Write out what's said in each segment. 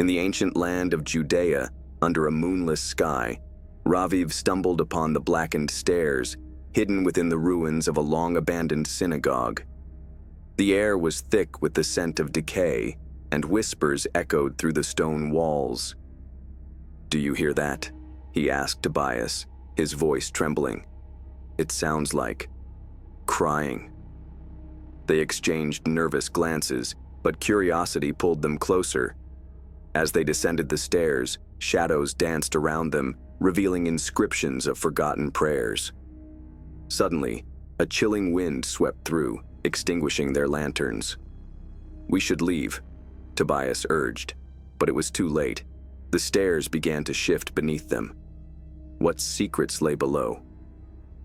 In the ancient land of Judea, under a moonless sky, Raviv stumbled upon the Blackened Stairs, hidden within the ruins of a long-abandoned synagogue. The air was thick with the scent of decay, and whispers echoed through the stone walls. "Do you hear that?" he asked Tobias, his voice trembling. "It sounds like crying." They exchanged nervous glances, but curiosity pulled them closer. As they descended the stairs, shadows danced around them, revealing inscriptions of forgotten prayers. Suddenly, a chilling wind swept through, extinguishing their lanterns. "We should leave," Tobias urged, but it was too late. The stairs began to shift beneath them. What secrets lay below?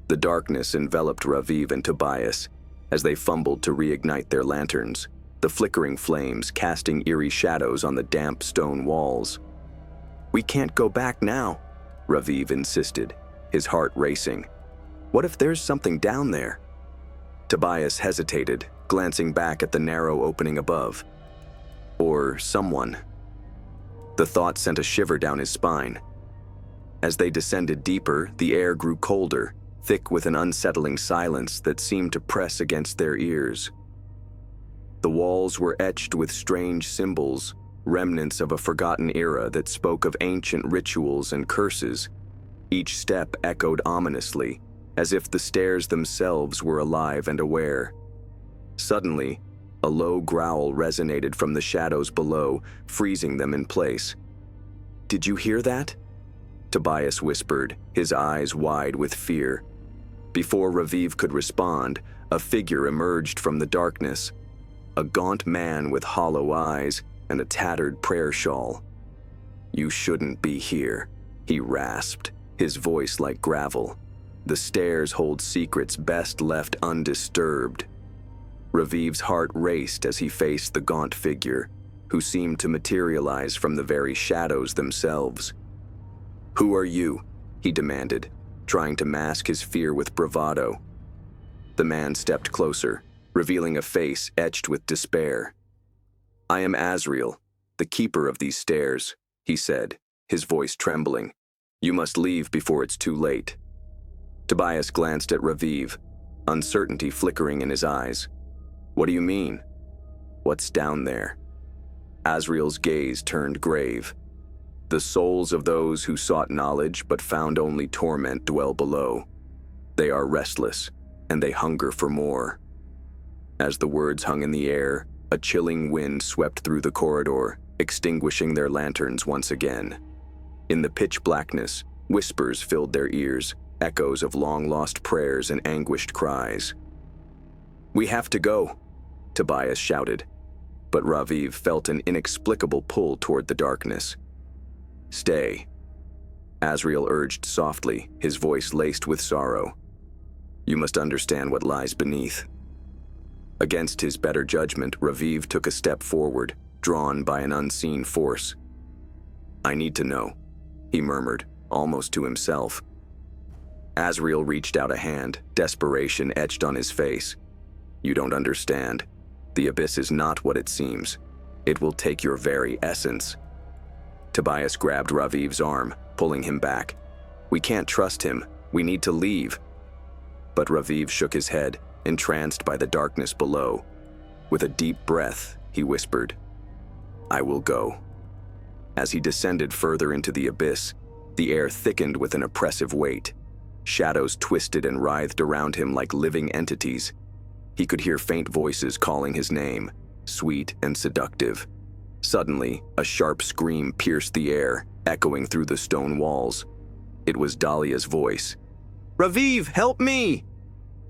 The darkness enveloped Raviv and Tobias as they fumbled to reignite their lanterns, the flickering flames casting eerie shadows on the damp stone walls. "We can't go back now," Raviv insisted, his heart racing. "What if there's something down there?" Tobias hesitated, glancing back at the narrow opening above. Or someone. The thought sent a shiver down his spine. As they descended deeper, the air grew colder, thick with an unsettling silence that seemed to press against their ears. The walls were etched with strange symbols, remnants of a forgotten era that spoke of ancient rituals and curses. Each step echoed ominously, as if the stairs themselves were alive and aware. Suddenly, a low growl resonated from the shadows below, freezing them in place. "Did you hear that?" Tobias whispered, his eyes wide with fear. Before Raviv could respond, a figure emerged from the darkness. A gaunt man with hollow eyes and a tattered prayer shawl. "You shouldn't be here," he rasped, his voice like gravel. "The stairs hold secrets best left undisturbed." Raviv's heart raced as he faced the gaunt figure, who seemed to materialize from the very shadows themselves. "Who are you?" he demanded, trying to mask his fear with bravado. The man stepped closer, revealing a face etched with despair. "I am Azrael, the keeper of these stairs," he said, his voice trembling. "You must leave before it's too late." Tobias glanced at Raviv, uncertainty flickering in his eyes. "What do you mean?" "What's down there?" Azrael's gaze turned grave. "The souls of those who sought knowledge but found only torment dwell below. They are restless, and they hunger for more." As the words hung in the air, a chilling wind swept through the corridor, extinguishing their lanterns once again. In the pitch blackness, whispers filled their ears, echoes of long-lost prayers and anguished cries. "We have to go," Tobias shouted, but Raviv felt an inexplicable pull toward the darkness. "Stay," Azrael urged softly, his voice laced with sorrow. "You must understand what lies beneath." Against his better judgment, Raviv took a step forward, drawn by an unseen force. "I need to know," he murmured, almost to himself. Azrael reached out a hand, desperation etched on his face. "You don't understand. The abyss is not what it seems. It will take your very essence." Tobias grabbed Raviv's arm, pulling him back. "We can't trust him. We need to leave." But Raviv shook his head, entranced by the darkness below. With a deep breath, he whispered, "I will go." As he descended further into the abyss, the air thickened with an oppressive weight. Shadows twisted and writhed around him like living entities. He could hear faint voices calling his name, sweet and seductive. Suddenly, a sharp scream pierced the air, echoing through the stone walls. It was Dahlia's voice. "Raviv, help me!"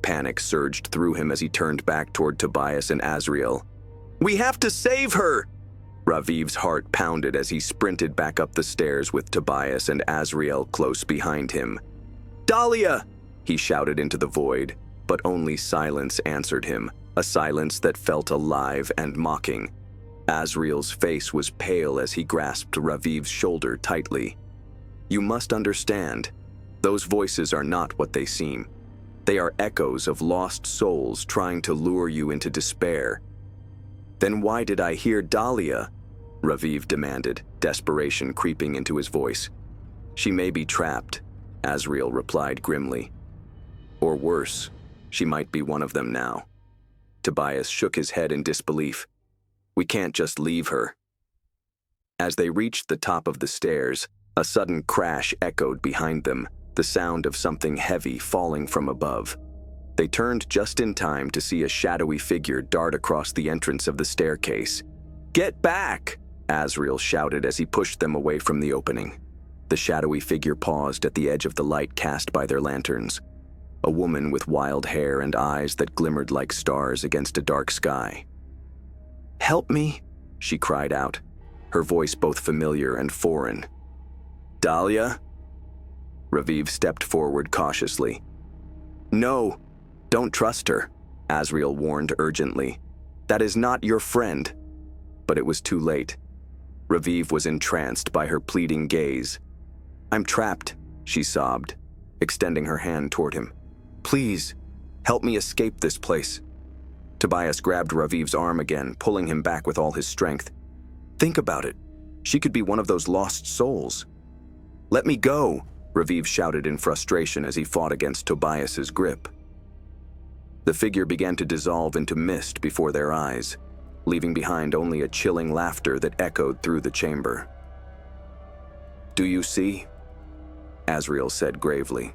Panic surged through him as he turned back toward Tobias and Azrael. "We have to save her!" Raviv's heart pounded as he sprinted back up the stairs with Tobias and Azrael close behind him. "Dahlia!" he shouted into the void, but only silence answered him, a silence that felt alive and mocking. Azrael's face was pale as he grasped Raviv's shoulder tightly. "You must understand, those voices are not what they seem. They are echoes of lost souls trying to lure you into despair." "Then why did I hear Dahlia?" Raviv demanded, desperation creeping into his voice. She may be trapped, Azriel replied grimly. Or worse, she might be one of them now. Tobias shook his head in disbelief. We can't just leave her. As they reached the top of the stairs, a sudden crash echoed behind them, the sound of something heavy falling from above. They turned just in time to see a shadowy figure dart across the entrance of the staircase. "Get back!" Azriel shouted as he pushed them away from the opening. The shadowy figure paused at the edge of the light cast by their lanterns. A woman with wild hair and eyes that glimmered like stars against a dark sky. "Help me," she cried out, her voice both familiar and foreign. "Dahlia?" Raviv stepped forward cautiously. "No, don't trust her," Azriel warned urgently. "That is not your friend." But it was too late. Raviv was entranced by her pleading gaze. "I'm trapped," she sobbed, extending her hand toward him. "Please, help me escape this place." Tobias grabbed Raviv's arm again, pulling him back with all his strength. "Think about it. She could be one of those lost souls." "Let me go," Raviv shouted in frustration as he fought against Tobias's grip. The figure began to dissolve into mist before their eyes, leaving behind only a chilling laughter that echoed through the chamber. "Do you see?" Azriel said gravely.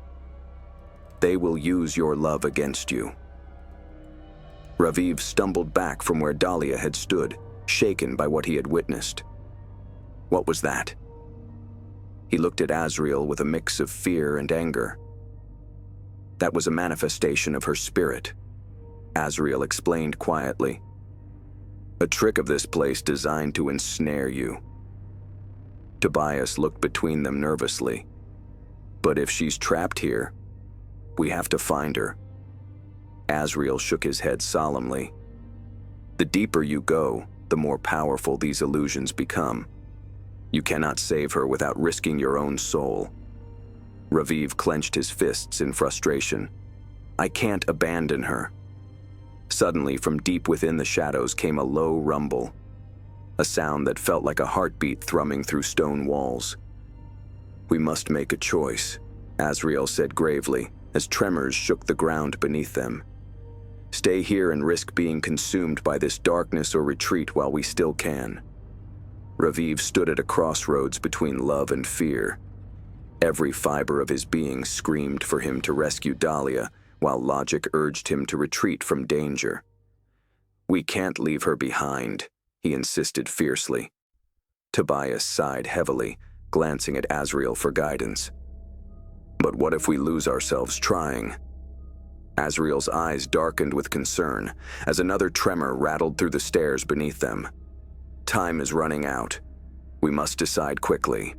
"They will use your love against you." Raviv stumbled back from where Dahlia had stood, shaken by what he had witnessed. What was that? He looked at Azriel with a mix of fear and anger. That was a manifestation of her spirit, Azriel explained quietly. A trick of this place designed to ensnare you. Tobias looked between them nervously. But if she's trapped here, we have to find her. Azriel shook his head solemnly. The deeper you go, the more powerful these illusions become. You cannot save her without risking your own soul. Raviv clenched his fists in frustration. I can't abandon her. Suddenly, from deep within the shadows came a low rumble, a sound that felt like a heartbeat thrumming through stone walls. We must make a choice, Azriel said gravely, as tremors shook the ground beneath them. Stay here and risk being consumed by this darkness or retreat while we still can. Raviv stood at a crossroads between love and fear. Every fiber of his being screamed for him to rescue Dahlia, while logic urged him to retreat from danger. We can't leave her behind, he insisted fiercely. Tobias sighed heavily, glancing at Azriel for guidance. But what if we lose ourselves trying? Azriel's eyes darkened with concern as another tremor rattled through the stairs beneath them. Time is running out. We must decide quickly.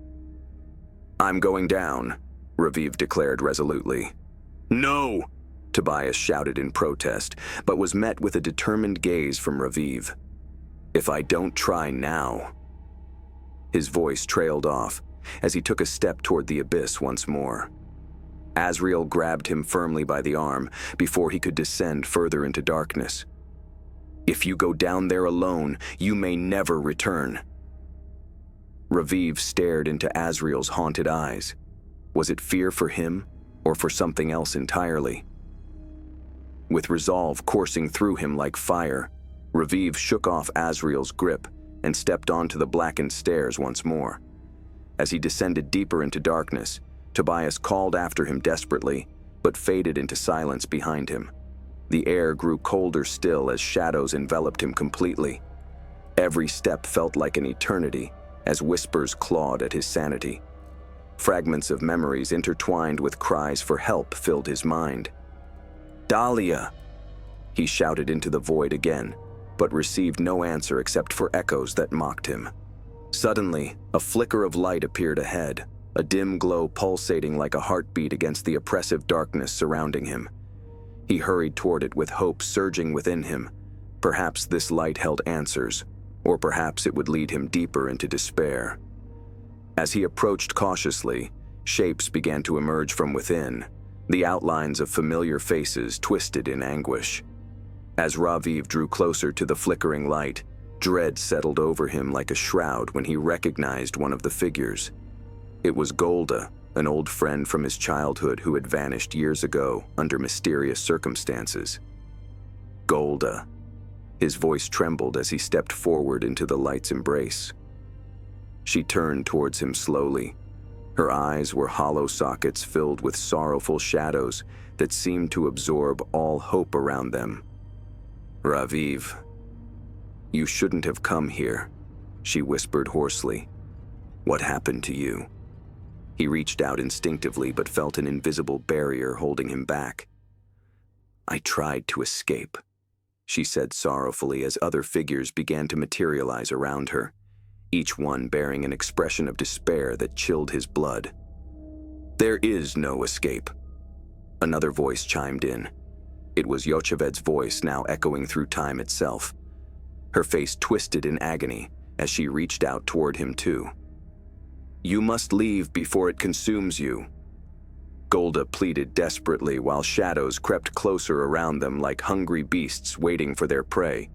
I'm going down, Raviv declared resolutely. No! Tobias shouted in protest, but was met with a determined gaze from Raviv. If I don't try now... His voice trailed off as he took a step toward the abyss once more. Azriel grabbed him firmly by the arm before he could descend further into darkness. If you go down there alone, you may never return. Raviv stared into Azriel's haunted eyes. Was it fear for him, or for something else entirely? With resolve coursing through him like fire, Raviv shook off Azriel's grip and stepped onto the blackened stairs once more. As he descended deeper into darkness, Tobias called after him desperately, but faded into silence behind him. The air grew colder still as shadows enveloped him completely. Every step felt like an eternity as whispers clawed at his sanity. Fragments of memories intertwined with cries for help filled his mind. Dahlia! He shouted into the void again, but received no answer except for echoes that mocked him. Suddenly, a flicker of light appeared ahead, a dim glow pulsating like a heartbeat against the oppressive darkness surrounding him. He hurried toward it with hope surging within him. Perhaps this light held answers, or perhaps it would lead him deeper into despair. As he approached cautiously, shapes began to emerge from within, the outlines of familiar faces twisted in anguish. As Raviv drew closer to the flickering light, Dread settled over him like a shroud when he recognized one of the figures. It was Golda, an old friend from his childhood who had vanished years ago under mysterious circumstances. Golda. His voice trembled as he stepped forward into the light's embrace. She turned towards him slowly. Her eyes were hollow sockets filled with sorrowful shadows that seemed to absorb all hope around them. "Raviv, you shouldn't have come here," she whispered hoarsely. "What happened to you?" He reached out instinctively but felt an invisible barrier holding him back. "I tried to escape," she said sorrowfully as other figures began to materialize around her, each one bearing an expression of despair that chilled his blood. "There is no escape," another voice chimed in. It was Yocheved's voice now echoing through time itself. Her face twisted in agony as she reached out toward him too. "You must leave before it consumes you." Golda pleaded desperately while shadows crept closer around them like hungry beasts waiting for their prey.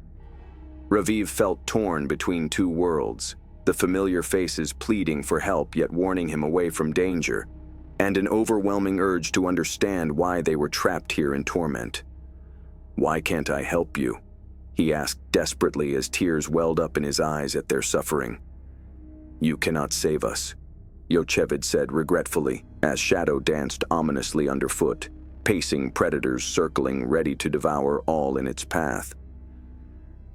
Raviv felt torn between two worlds, the familiar faces pleading for help yet warning him away from danger, and an overwhelming urge to understand why they were trapped here in torment. "Why can't I help you?" he asked desperately as tears welled up in his eyes at their suffering. "You cannot save us," Yocheved said regretfully as shadow danced ominously underfoot, pacing predators circling ready to devour all in its path.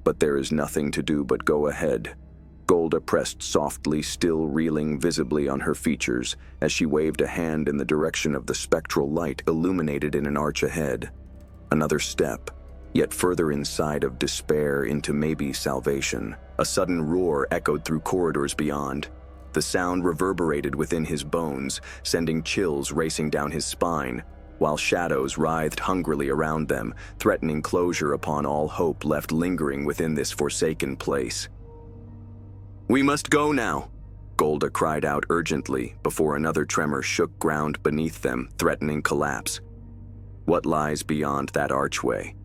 "But there is nothing to do but go ahead." Golda pressed softly, still reeling visibly on her features as she waved a hand in the direction of the spectral light illuminated in an arch ahead. Another step, yet further inside of despair into maybe salvation. A sudden roar echoed through corridors beyond. The sound reverberated within his bones, sending chills racing down his spine, while shadows writhed hungrily around them, threatening closure upon all hope left lingering within this forsaken place. "We must go now," Golda cried out urgently before another tremor shook ground beneath them, threatening collapse. What lies beyond that archway?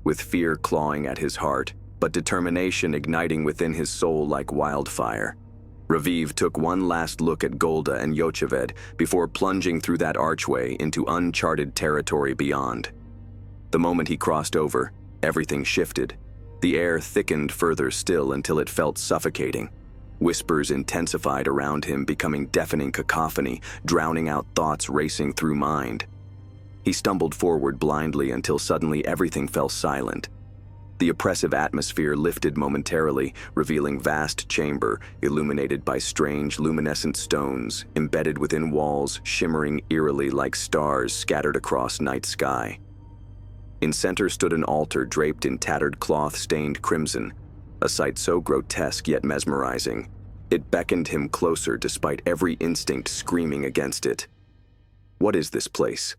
With fear clawing at his heart, but determination igniting within his soul like wildfire, Raviv took one last look at Golda and Yocheved before plunging through that archway into uncharted territory beyond. The moment he crossed over, everything shifted. The air thickened further still until it felt suffocating. Whispers intensified around him, becoming deafening cacophony, drowning out thoughts racing through mind. He stumbled forward blindly until suddenly everything fell silent. The oppressive atmosphere lifted momentarily, revealing vast chamber illuminated by strange luminescent stones, embedded within walls shimmering eerily like stars scattered across night sky. In center stood an altar draped in tattered cloth stained crimson, a sight so grotesque yet mesmerizing. It beckoned him closer despite every instinct screaming against it. "What is this place?"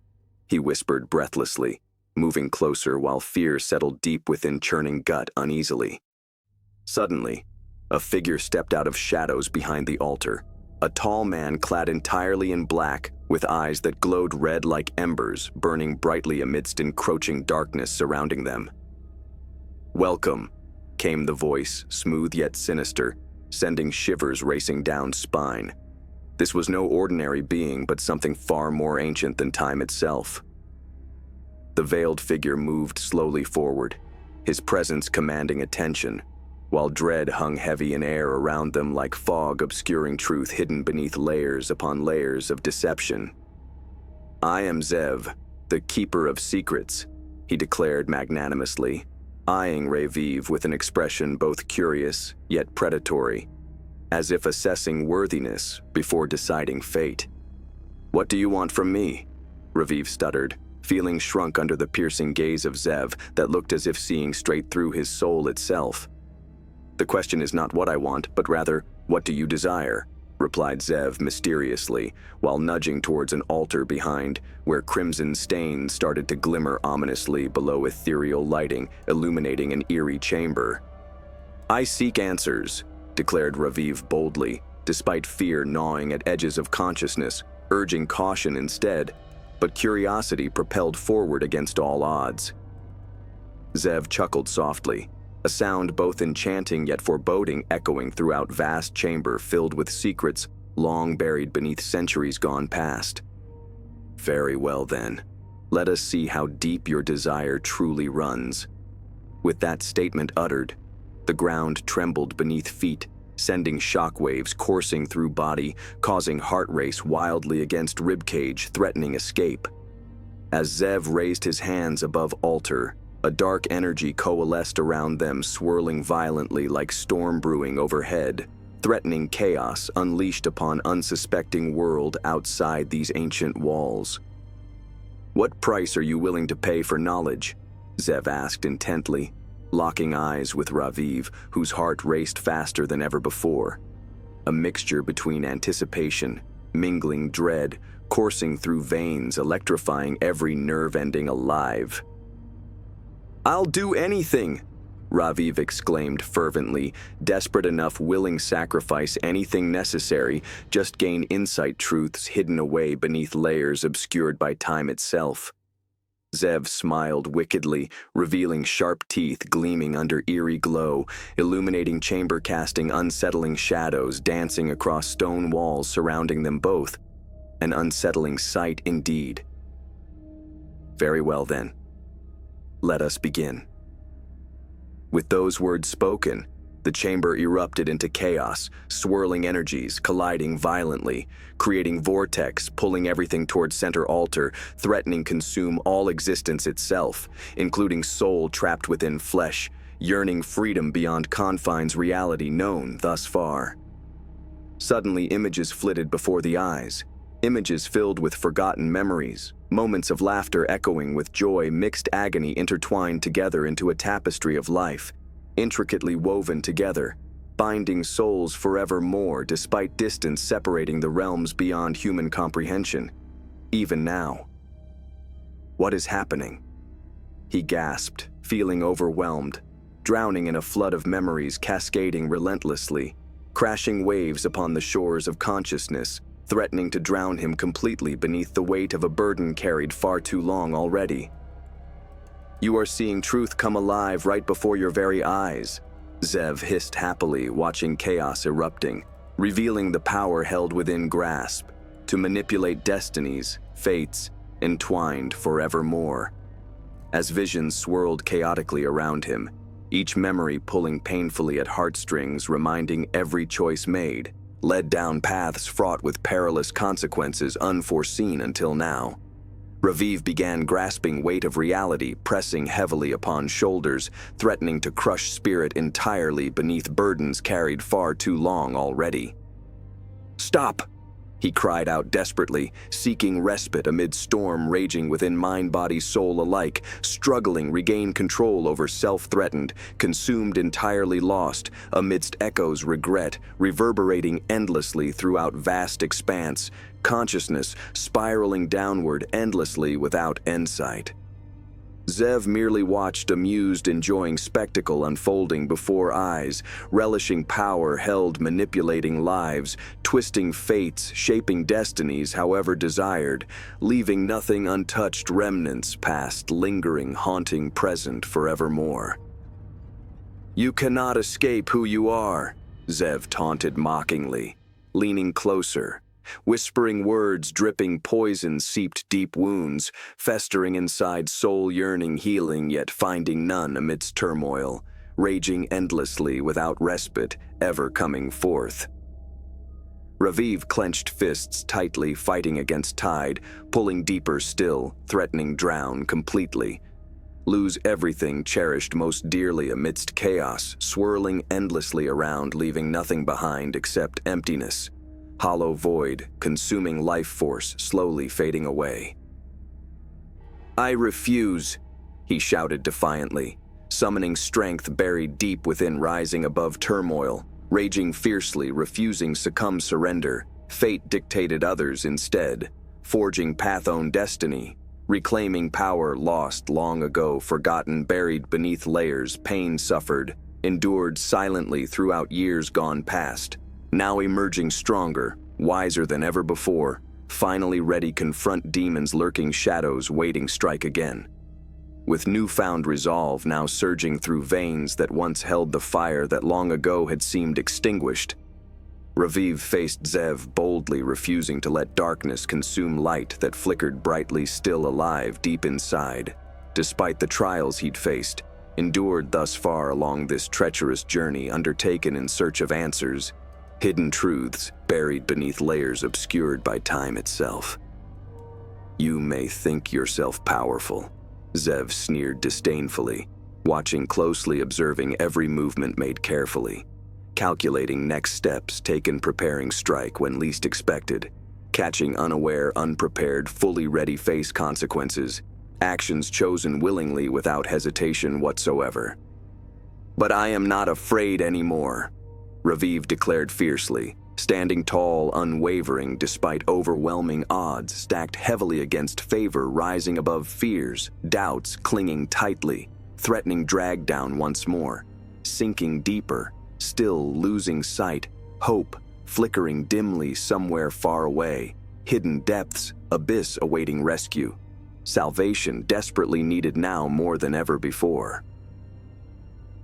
he whispered breathlessly, moving closer while fear settled deep within churning gut uneasily. Suddenly, a figure stepped out of shadows behind the altar, a tall man clad entirely in black, with eyes that glowed red like embers, burning brightly amidst encroaching darkness surrounding them. "Welcome," came the voice, smooth yet sinister, sending shivers racing down spine. This was no ordinary being, but something far more ancient than time itself. The veiled figure moved slowly forward, his presence commanding attention, while dread hung heavy in air around them like fog obscuring truth hidden beneath layers upon layers of deception. "I am Zev, the keeper of secrets," he declared magnanimously, eyeing Raviv with an expression both curious yet predatory, as if assessing worthiness before deciding fate. "What do you want from me?" Raviv stuttered, feeling shrunk under the piercing gaze of Zev that looked as if seeing straight through his soul itself. "The question is not what I want, but rather, what do you desire?" replied Zev mysteriously, while nudging towards an altar behind, where crimson stains started to glimmer ominously below ethereal lighting, illuminating an eerie chamber. "I seek answers," declared Raviv boldly, despite fear gnawing at edges of consciousness, urging caution instead, but curiosity propelled forward against all odds. Zev chuckled softly, a sound both enchanting yet foreboding echoing throughout vast chamber filled with secrets long buried beneath centuries gone past. Very well then, let us see how deep your desire truly runs. With that statement uttered, the ground trembled beneath feet, sending shockwaves coursing through body, causing heart race wildly against ribcage, threatening escape. As Zev raised his hands above altar, a dark energy coalesced around them, swirling violently like storm brewing overhead, threatening chaos unleashed upon unsuspecting world outside these ancient walls. "What price are you willing to pay for knowledge?" Zev asked intently, locking eyes with Raviv, whose heart raced faster than ever before. A mixture between anticipation, mingling dread, coursing through veins, electrifying every nerve ending alive. "I'll do anything!" Raviv exclaimed fervently, desperate enough willing sacrifice anything necessary, just gain insight truths hidden away beneath layers obscured by time itself. Zev smiled wickedly, revealing sharp teeth gleaming under eerie glow, illuminating chamber casting unsettling shadows dancing across stone walls surrounding them both. An unsettling sight indeed. "Very well then, let us begin." With those words spoken, the chamber erupted into chaos, swirling energies colliding violently, creating vortex, pulling everything toward center altar, threatening consume all existence itself, including soul trapped within flesh, yearning freedom beyond confines reality known thus far. Suddenly images flitted before the eyes, images filled with forgotten memories, moments of laughter echoing with joy, mixed agony intertwined together into a tapestry of life, intricately woven together, binding souls forevermore despite distance separating the realms beyond human comprehension, even now. "What is happening?" he gasped, feeling overwhelmed, drowning in a flood of memories cascading relentlessly, crashing waves upon the shores of consciousness, threatening to drown him completely beneath the weight of a burden carried far too long already. "You are seeing truth come alive right before your very eyes," Zev hissed happily, watching chaos erupting, revealing the power held within grasp, to manipulate destinies, fates, entwined forevermore. As visions swirled chaotically around him, each memory pulling painfully at heartstrings, reminding every choice made, led down paths fraught with perilous consequences unforeseen until now. Raviv began grasping weight of reality, pressing heavily upon shoulders, threatening to crush spirit entirely beneath burdens carried far too long already. "Stop!" he cried out desperately, seeking respite amid storm raging within mind, body, soul alike, struggling regain control over self-threatened, consumed entirely lost, amidst echoes regret, reverberating endlessly throughout vast expanse, consciousness spiraling downward endlessly without endsight. Zev merely watched, amused, enjoying spectacle unfolding before eyes, relishing power held, manipulating lives, twisting fates, shaping destinies however desired, leaving nothing untouched, remnants past, lingering, haunting present forevermore. "You cannot escape who you are," Zev taunted mockingly, leaning closer. Whispering words dripping poison seeped deep wounds, festering inside soul yearning healing yet finding none amidst turmoil, raging endlessly without respite, ever coming forth. Raviv clenched fists tightly, fighting against tide, pulling deeper still, threatening drown completely. Lose everything cherished most dearly amidst chaos, swirling endlessly around, leaving nothing behind except emptiness. Hollow void, consuming life force, slowly fading away. "I refuse," he shouted defiantly, summoning strength buried deep within, rising above turmoil, raging fiercely, refusing surrender. Fate dictated others instead, forging path-own destiny, reclaiming power lost long ago, forgotten, buried beneath layers, pain suffered, endured silently throughout years gone past. Now emerging stronger, wiser than ever before, finally ready confront demons lurking shadows waiting strike again. with newfound resolve now surging through veins that once held the fire that long ago had seemed extinguished. Raviv faced Zev, boldly refusing to let darkness consume light that flickered brightly, still alive deep inside. Despite the trials he'd faced, endured thus far along this treacherous journey undertaken in search of answers, hidden truths buried beneath layers obscured by time itself. "You may think yourself powerful," Zev sneered disdainfully, watching closely, observing every movement made carefully, calculating next steps taken, preparing strike when least expected, catching unaware, unprepared, fully ready face consequences, actions chosen willingly without hesitation whatsoever. "But I am not afraid anymore," Raviv declared fiercely, standing tall, unwavering despite overwhelming odds stacked heavily against favor, rising above fears, doubts clinging tightly, threatening drag down once more, sinking deeper, still losing sight, hope flickering dimly somewhere far away, hidden depths, abyss awaiting rescue, salvation desperately needed now more than ever before.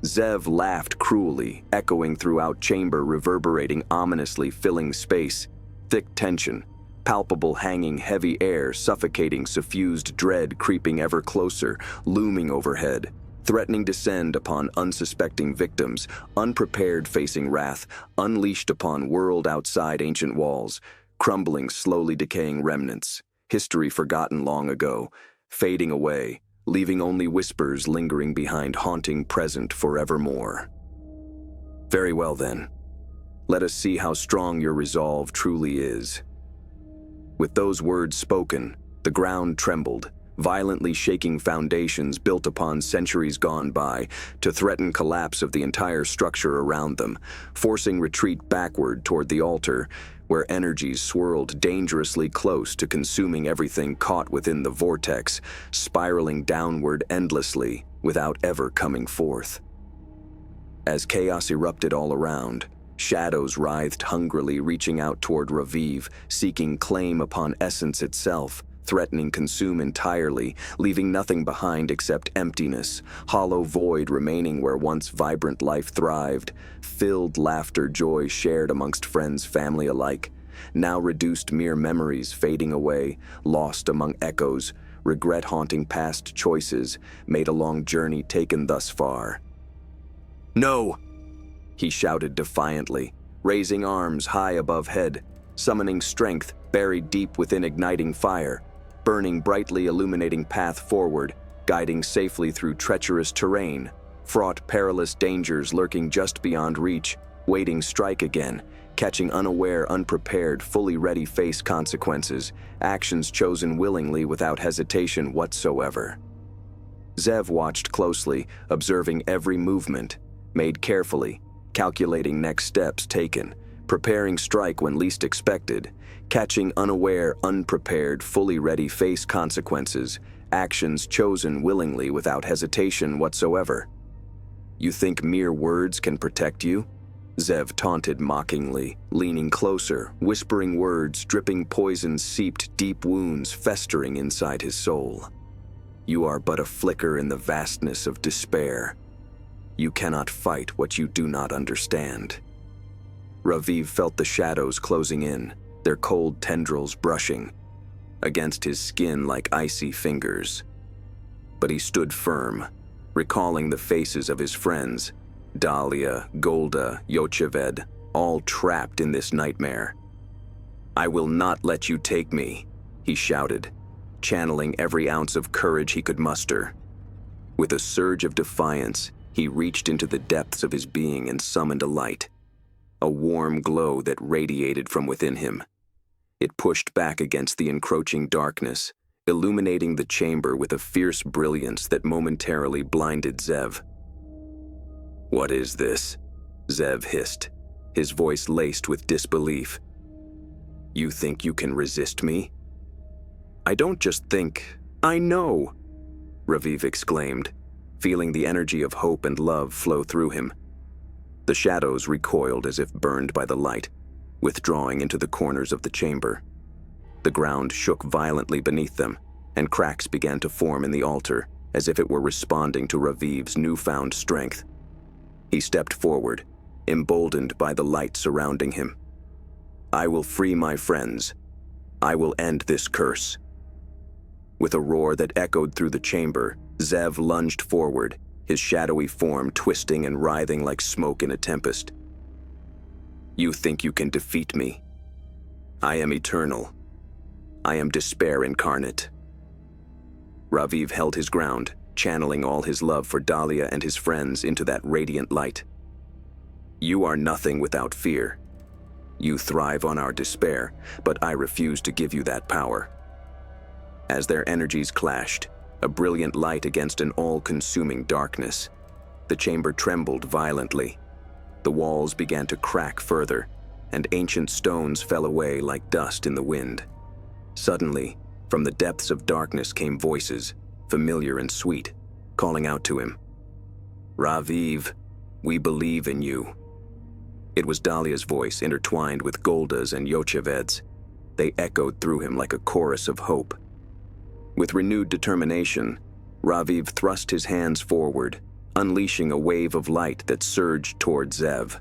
Zev laughed cruelly, echoing throughout chamber, reverberating ominously, filling space. Thick tension, palpable hanging heavy air, suffocating suffused dread creeping ever closer, looming overhead, threatening descend upon unsuspecting victims, unprepared facing wrath, unleashed upon world outside ancient walls, crumbling slowly decaying remnants, history forgotten long ago, fading away, leaving only whispers lingering behind, haunting present forevermore. Very well then, let us see how strong your resolve truly is. With those words spoken, the ground trembled, violently shaking foundations built upon centuries gone by to threaten collapse of the entire structure around them, forcing retreat backward toward the altar, where energies swirled dangerously close to consuming everything caught within the vortex, spiraling downward endlessly without ever coming forth. As chaos erupted all around, shadows writhed hungrily, reaching out toward Raviv, seeking claim upon essence itself, threatening consume entirely, leaving nothing behind except emptiness, hollow void remaining where once vibrant life thrived, filled laughter, joy shared amongst friends, family alike, now reduced mere memories fading away, lost among echoes, regret haunting past choices, made a long journey taken thus far. "No!" he shouted defiantly, raising arms high above head, summoning strength buried deep within igniting fire, burning brightly, illuminating path forward, guiding safely through treacherous terrain, fraught perilous dangers lurking just beyond reach, waiting strike again, catching unaware, unprepared, fully ready face consequences, actions chosen willingly without hesitation whatsoever. Zev watched closely, observing every movement, made carefully, calculating next steps taken, preparing strike when least expected, catching unaware, unprepared, fully ready face consequences, actions chosen willingly without hesitation whatsoever. "You think mere words can protect you?" Zev taunted mockingly, leaning closer, whispering words, dripping poison seeped deep wounds festering inside his soul. "You are but a flicker in the vastness of despair. You cannot fight what you do not understand." Raviv felt the shadows closing in, their cold tendrils brushing against his skin like icy fingers. But he stood firm, recalling the faces of his friends, Dahlia, Golda, Yocheved, all trapped in this nightmare. "I will not let you take me," he shouted, channeling every ounce of courage he could muster. With a surge of defiance, he reached into the depths of his being and summoned a light, a warm glow that radiated from within him. It pushed back against the encroaching darkness, illuminating the chamber with a fierce brilliance that momentarily blinded Zev. "What is this?" Zev hissed, his voice laced with disbelief. "You think you can resist me?" "I don't just think, I know," Raviv exclaimed, feeling the energy of hope and love flow through him. The shadows recoiled as if burned by the light, withdrawing into the corners of the chamber. The ground shook violently beneath them, and cracks began to form in the altar, as if it were responding to Raviv's newfound strength. He stepped forward, emboldened by the light surrounding him. "I will free my friends. I will end this curse." With a roar that echoed through the chamber, Zev lunged forward, his shadowy form twisting and writhing like smoke in a tempest. "You think you can defeat me? I am eternal. I am despair incarnate." Raviv held his ground, channeling all his love for Dahlia and his friends into that radiant light. "You are nothing without fear. You thrive on our despair, but I refuse to give you that power." As their energies clashed, a brilliant light against an all-consuming darkness, the chamber trembled violently. The walls began to crack further, and ancient stones fell away like dust in the wind. Suddenly, from the depths of darkness came voices, familiar and sweet, calling out to him. "Raviv, we believe in you." It was Dahlia's voice intertwined with Golda's and Yocheved's. They echoed through him like a chorus of hope. With renewed determination, Raviv thrust his hands forward, unleashing a wave of light that surged toward Zev.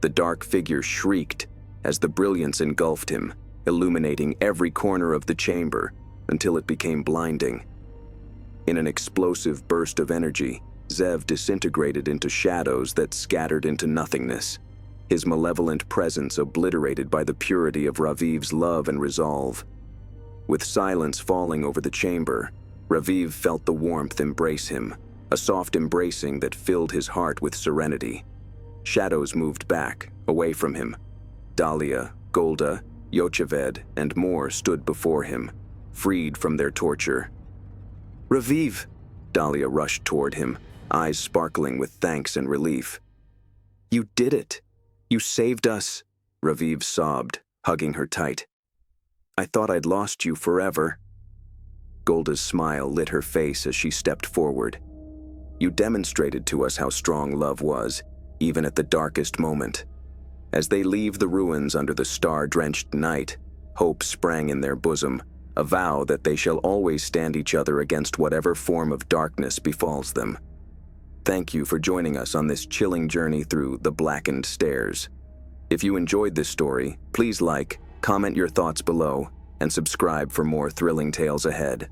The dark figure shrieked as the brilliance engulfed him, illuminating every corner of the chamber until it became blinding. In an explosive burst of energy, Zev disintegrated into shadows that scattered into nothingness, his malevolent presence obliterated by the purity of Raviv's love and resolve. With silence falling over the chamber, Raviv felt the warmth embrace him, a soft embracing that filled his heart with serenity. Shadows moved back, away from him. Dahlia, Golda, Yocheved, and more stood before him, freed from their torture. "Raviv!" Dahlia rushed toward him, eyes sparkling with thanks and relief. "You did it! You saved us!" Raviv sobbed, hugging her tight. "I thought I'd lost you forever." Golda's smile lit her face as she stepped forward. "You demonstrated to us how strong love was, even at the darkest moment." As they leave the ruins under the star-drenched night, hope sprang in their bosom, a vow that they shall always stand each other against whatever form of darkness befalls them. Thank you for joining us on this chilling journey through the Blackened Stairs. If you enjoyed this story, please like, comment your thoughts below, and subscribe for more thrilling tales ahead.